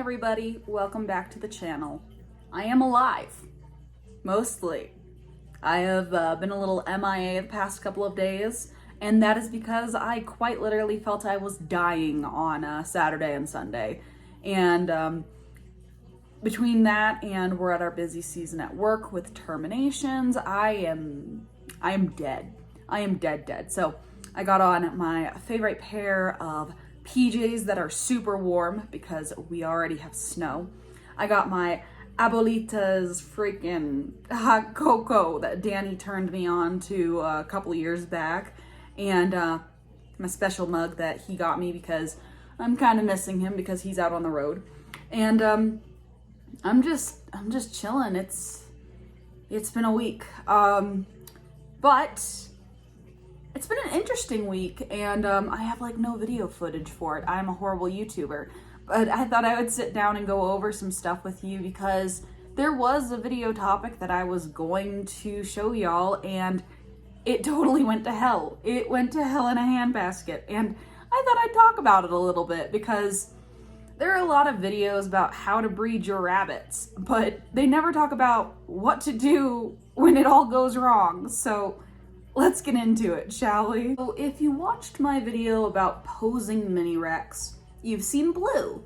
everybody, welcome back to the channel. I am alive, mostly. I have been a little MIA the past couple of days, and that is because I quite literally felt I was dying on Saturday and Sunday. And between that and we're at our busy season at work with terminations, I am dead. I am dead. So I got on my favorite pair of PJs that are super warm because we already have snow. I got my Abuelita's freaking hot Coco that Danny turned me on to a couple years back, and my special mug that he got me because I'm kind of missing him because he's out on the road. And I'm just chilling. It's been a week, but it's been an interesting week, and I have like no video footage for it. I'm a horrible YouTuber, but I thought I would sit down and go over some stuff with you because there was a video topic that I was going to show y'all, and it totally went to hell. It went to hell in a handbasket, and I thought I'd talk about it a little bit because there are a lot of videos about how to breed your rabbits, but they never talk about what to do when it all goes wrong. So let's get into it, shall we? So if you watched my video about posing mini Rex, you've seen blue.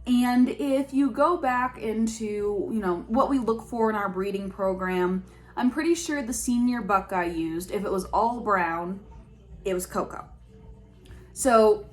And if you go back into, what we look for in our breeding program, I'm pretty sure the senior buck I used, if it was all brown, it was Coco. So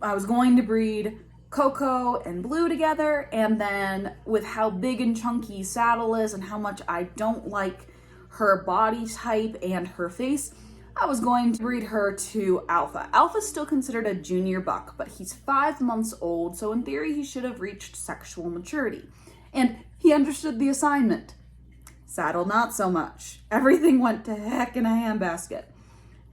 I was going to breed Coco and blue together, and then with how big and chunky Saddle is and how much I don't like her body type and her face, I was going to breed her to Alpha. Alpha's still considered a junior buck, but he's 5 months old, so in theory he should have reached sexual maturity. And he understood the assignment. Saddle, not so much. Everything went to heck in a handbasket.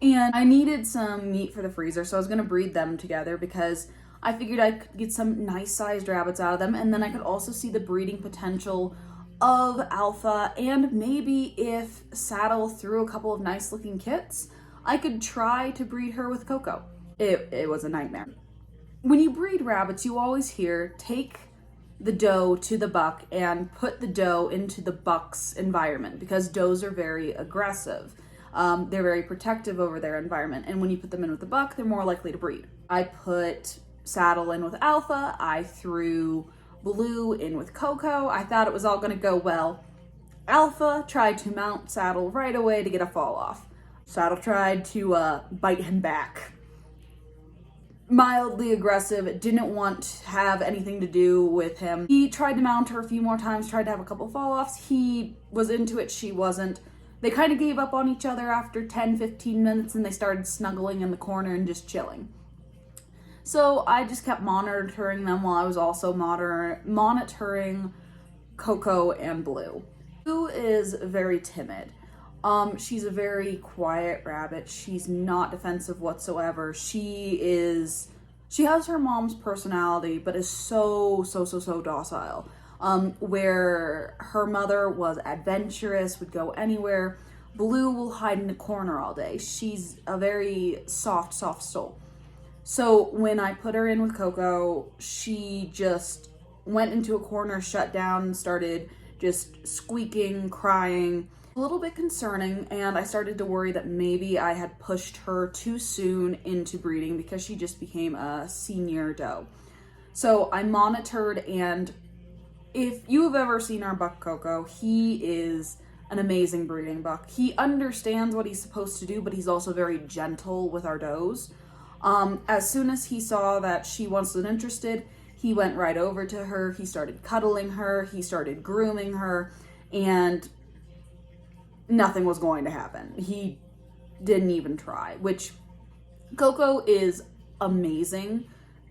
And I needed some meat for the freezer, so I was going to breed them together because I figured I could get some nice sized rabbits out of them, and then I could also see the breeding potential of Alpha, and maybe if Saddle threw a couple of nice looking kits, I could try to breed her with Coco. It was a nightmare. When you breed rabbits, you always hear, take the doe to the buck and put the doe into the buck's environment because does are very aggressive. They're very protective over their environment, and when you put them in with the buck, they're more likely to breed. I put Saddle in with Alpha, I threw Blue in with Coco. I thought it was all going to go well. Alpha tried to mount Saddle right away to get a fall off. Saddle tried to bite him back. Mildly aggressive, didn't want to have anything to do with him. He tried to mount her a few more times, tried to have a couple fall offs. He was into it, she wasn't. They kind of gave up on each other after 10-15 minutes, and they started snuggling in the corner and just chilling. So I just kept monitoring them while I was also monitoring Coco and Blue. Blue is very timid. She's a very quiet rabbit. She's not defensive whatsoever. She has her mom's personality, but is so docile. Where her mother was adventurous, would go anywhere, Blue will hide in the corner all day. She's a very soft soul. So when I put her in with Coco, she just went into a corner, shut down, and started just squeaking, crying. A little bit concerning, and I started to worry that maybe I had pushed her too soon into breeding because she just became a senior doe. So I monitored, and if you have ever seen our buck Coco, he is an amazing breeding buck. He understands what he's supposed to do, but he's also very gentle with our does. As soon as he saw that she wasn't interested, he went right over to her, he started cuddling her, he started grooming her, and nothing was going to happen. He didn't even try, which Coco is amazing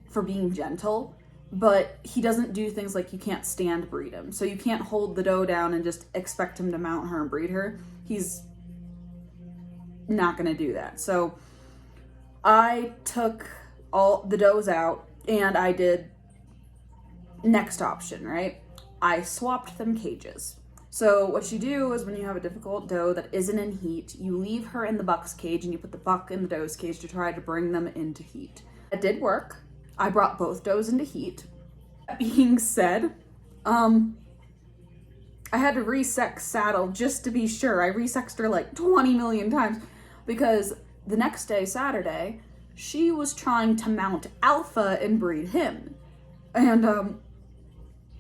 for being gentle, but he doesn't do things like you can't stand breed him. So you can't hold the doe down and just expect him to mount her and breed her. He's not going to do that. So I took all the does out and I did next option, right? I swapped them cages. So what you do is when you have a difficult doe that isn't in heat, you leave her in the buck's cage and you put the buck in the doe's cage to try to bring them into heat. It did work. I brought both does into heat. Being said, I had to resex Saddle just to be sure. I resexed her like 20 million times because the next day, Saturday, she was trying to mount Alpha and breed him. And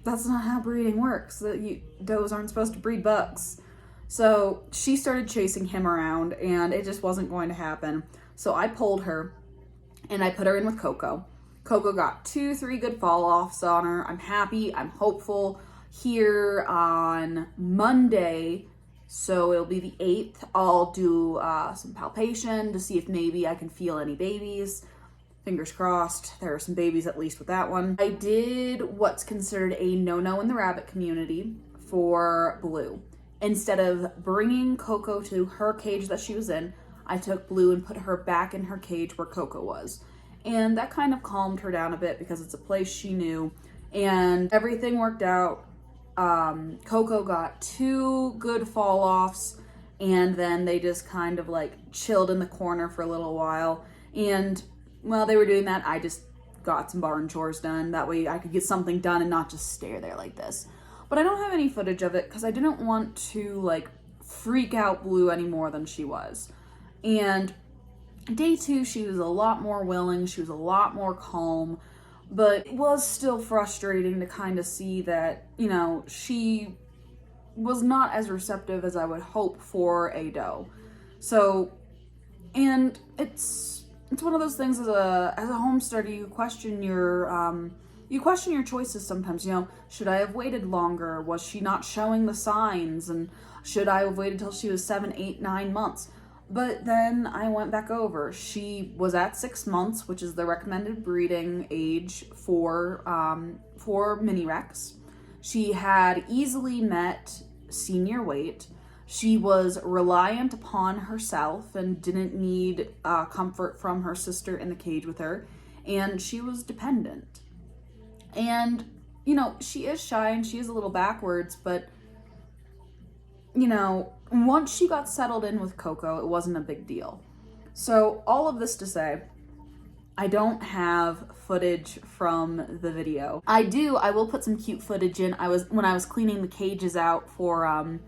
that's not how breeding works. Does aren't supposed to breed bucks. So she started chasing him around and it just wasn't going to happen. So I pulled her and I put her in with Coco. Coco got 2-3 good fall offs on her. I'm happy, I'm hopeful. Here on Monday, so it'll be the 8th, I'll do some palpation to see if maybe I can feel any babies. Fingers crossed, there are some babies at least with that one. I did what's considered a no-no in the rabbit community for Blue. Instead of bringing Coco to her cage that she was in, I took Blue and put her back in her cage where Coco was. And that kind of calmed her down a bit because it's a place she knew and everything worked out. Coco got 2 good fall offs and then they just kind of like chilled in the corner for a little while. And while they were doing that, I just got some barn chores done. That way I could get something done and not just stare there like this. But I don't have any footage of it because I didn't want to like freak out Blue any more than she was. And day 2, she was a lot more willing. She was a lot more calm. But it was still frustrating to kind of see that, you know, she was not as receptive as I would hope for a doe. So, and it's one of those things as a homesteader, you question your choices sometimes. You know, should I have waited longer? Was she not showing the signs? And should I have waited till she was 7, 8, 9 months? But then I went back over. She was at 6 months, which is the recommended breeding age for mini Rex. She had easily met senior weight. She was reliant upon herself and didn't need comfort from her sister in the cage with her. And she was dependent. And, you know, she is shy and she is a little backwards, but, you know, once she got settled in with Coco, it wasn't a big deal. So all of this to say, I don't have footage from the video. I will put some cute footage in. When I was cleaning the cages out for,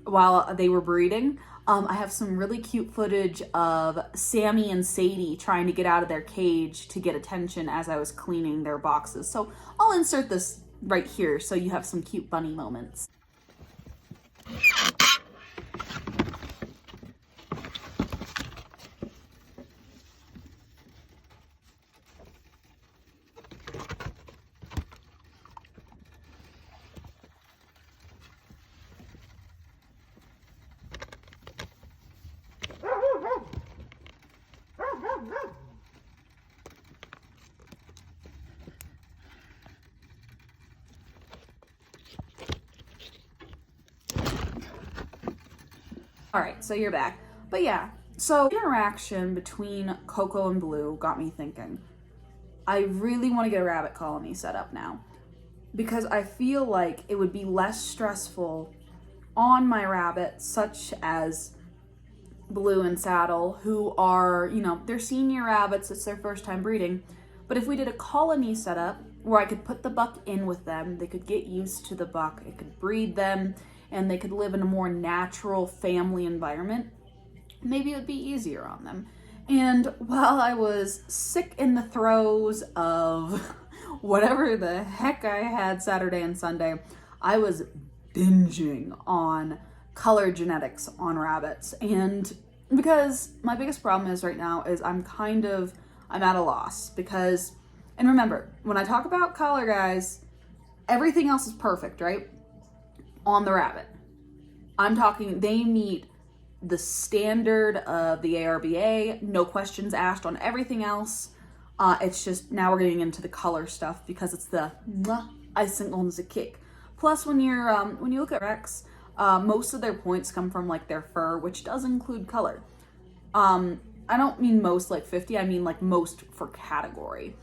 while they were breeding, I have some really cute footage of Sammy and Sadie trying to get out of their cage to get attention as I was cleaning their boxes. So I'll insert this right here so you have some cute bunny moments. All right, so you're back. But yeah, so interaction between Coco and Blue got me thinking. I really want to get a rabbit colony set up now because I feel like it would be less stressful on my rabbits, such as Blue and Saddle, who are, you know, they're senior rabbits, it's their first time breeding. But if we did a colony setup where I could put the buck in with them, they could get used to the buck, it could breed them, and they could live in a more natural family environment, maybe it would be easier on them. And while I was sick in the throes of whatever the heck I had Saturday and Sunday, I was binging on color genetics on rabbits. And because my biggest problem is right now is I'm at a loss because, and remember, when I talk about color, guys, everything else is perfect, right? On the rabbit. I'm talking, they meet the standard of the ARBA, no questions asked on everything else. It's just, now we're getting into the color stuff because it's the icing on the cake. Plus, when you look at Rex, most of their points come from like their fur, which does include color. I don't mean most like 50, I mean like most for category.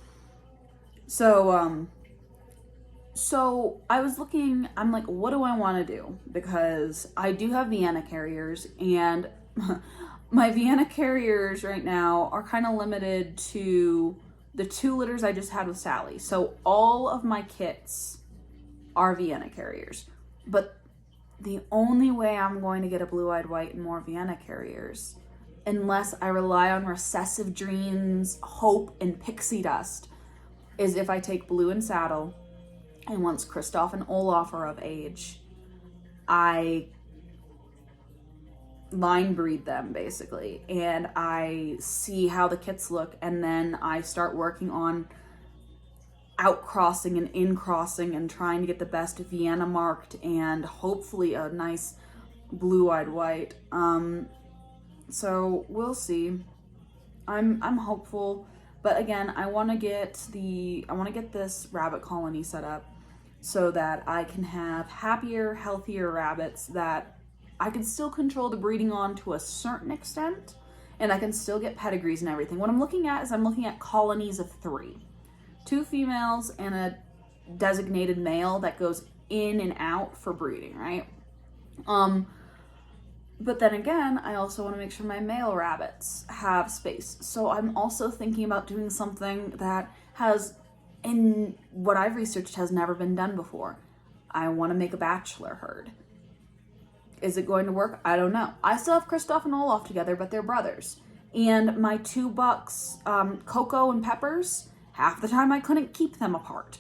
So I was looking, I'm like, what do I want to do? Because I do have Vienna carriers, and my Vienna carriers right now are kind of limited to the 2 litters I just had with Sally. So all of my kits are Vienna carriers. But the only way I'm going to get a blue-eyed white and more Vienna carriers, unless I rely on recessive dreams, hope, and pixie dust, is if I take Blue and Saddle, and once Kristoff and Olaf are of age, I line breed them basically, and I see how the kits look, and then I start working on outcrossing and in-crossing and trying to get the best Vienna marked and hopefully a nice blue-eyed white. So we'll see. I'm hopeful, but again, I want to get this rabbit colony set up so that I can have happier, healthier rabbits that I can still control the breeding on to a certain extent, and I can still get pedigrees and everything. What I'm looking at is I'm looking at colonies of 3. 2 females and a designated male that goes in and out for breeding, right? But then again, I also want to make sure my male rabbits have space. So I'm also thinking about doing something that has, in what I've researched, has never been done before. I want to make a bachelor herd. Is it going to work? I don't know. I still have Kristoff and Olaf together, but they're brothers. And my 2 bucks, Coco and Peppers, half the time I couldn't keep them apart.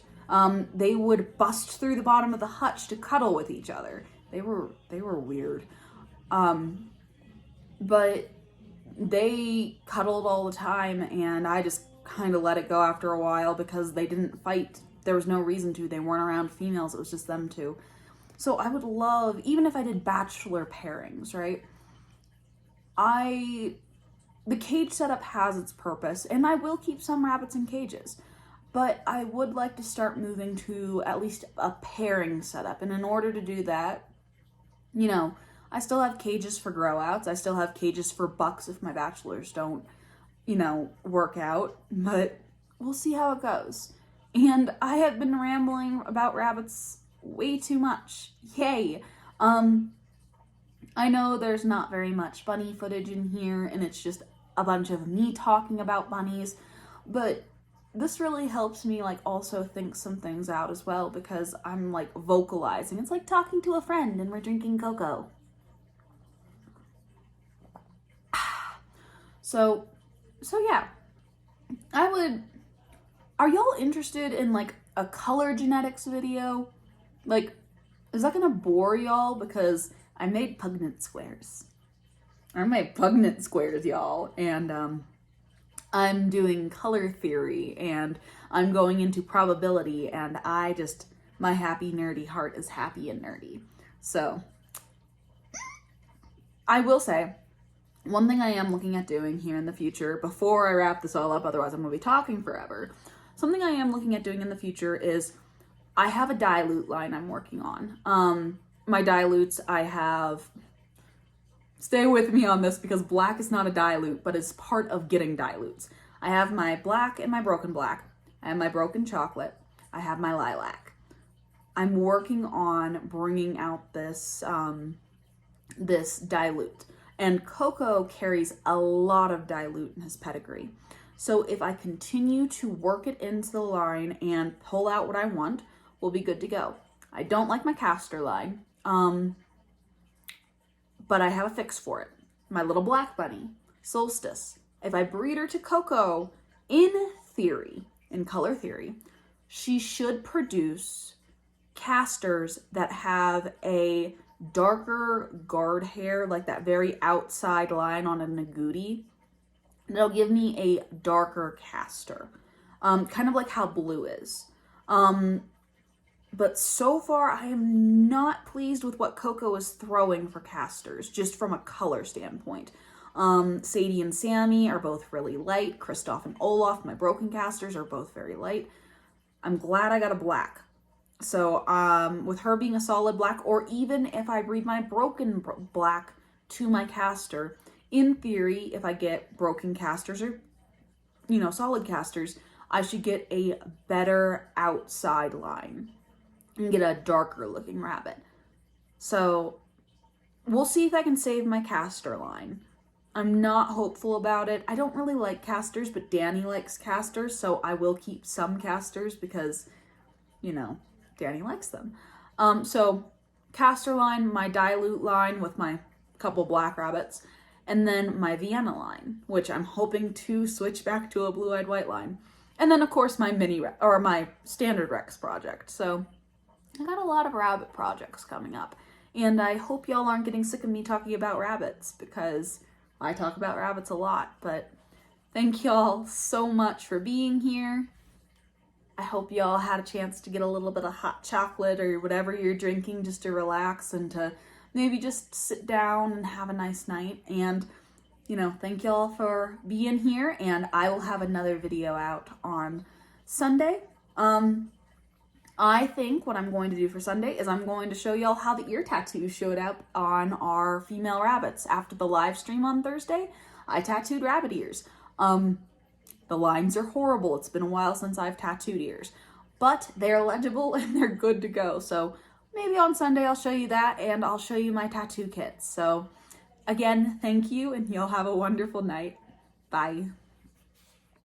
They would bust through the bottom of the hutch to cuddle with each other. They were weird. But they cuddled all the time, and I just kind of let it go after a while because they didn't fight. There was no reason to. They weren't around females. It was just them 2. So I would love, even if I did bachelor pairings, right? The cage setup has its purpose, and I will keep some rabbits in cages, but I would like to start moving to at least a pairing setup. And in order to do that, I still have cages for grow outs. I still have cages for bucks if my bachelors don't, work out, but we'll see how it goes. And I have been rambling about rabbits way too much. Yay. I know there's not very much bunny footage in here, and it's just a bunch of me talking about bunnies, but this really helps me also think some things out as well, because I'm vocalizing. It's like talking to a friend and we're drinking Coco. So yeah, are y'all interested in a color genetics video? Is that gonna bore y'all? Because I made pugnant squares. Y'all, and I'm doing color theory, and I'm going into probability, and my happy nerdy heart is happy and nerdy. So I will say, one thing I am looking at doing here in the future, before I wrap this all up, otherwise I'm gonna be talking forever, something I am looking at doing in the future is I have a dilute line I'm working on. My dilutes, I have, stay with me on this because black is not a dilute, but it's part of getting dilutes. I have my black and my broken black. I have my broken chocolate. I have my lilac. I'm working on bringing out this dilute. And Coco carries a lot of dilute in his pedigree. So if I continue to work it into the line and pull out what I want, we'll be good to go. I don't like my castor line, but I have a fix for it. My little black bunny, Solstice. If I breed her to Coco, in theory, in color theory, she should produce casters that have a darker guard hair, like that very outside line on a Nagootie. It'll give me a darker caster, kind of like how Blue is. But so far, I am not pleased with what Coco is throwing for casters, just from a color standpoint. Sadie and Sammy are both really light. Kristoff and Olaf, my broken casters, are both very light. I'm glad I got a black. So with her being a solid black, or even if I breed my broken black to my caster, in theory, if I get broken casters or, solid casters, I should get a better outside line and get a darker looking rabbit. So we'll see if I can save my caster line. I'm not hopeful about it. I don't really like casters, but Danny likes casters, so I will keep some casters because, you know, Danny likes them. So caster line, my dilute line with my couple black rabbits, and then my Vienna line, which I'm hoping to switch back to a blue-eyed white line. And then of course my my standard Rex project. So I got a lot of rabbit projects coming up. And I hope y'all aren't getting sick of me talking about rabbits, because I talk about rabbits a lot. But thank y'all so much for being here. I hope y'all had a chance to get a little bit of hot chocolate or whatever you're drinking just to relax and to maybe just sit down and have a nice night. And, you know, thank y'all for being here, and I will have another video out on Sunday. I think what I'm going to do for Sunday is I'm going to show y'all how the ear tattoos showed up on our female rabbits. After the live stream on Thursday, I tattooed rabbit ears. The lines are horrible. It's been a while since I've tattooed ears, but they're legible and they're good to go. So maybe on Sunday I'll show you that, and I'll show you my tattoo kits. So again, thank you, and y'all have a wonderful night. Bye.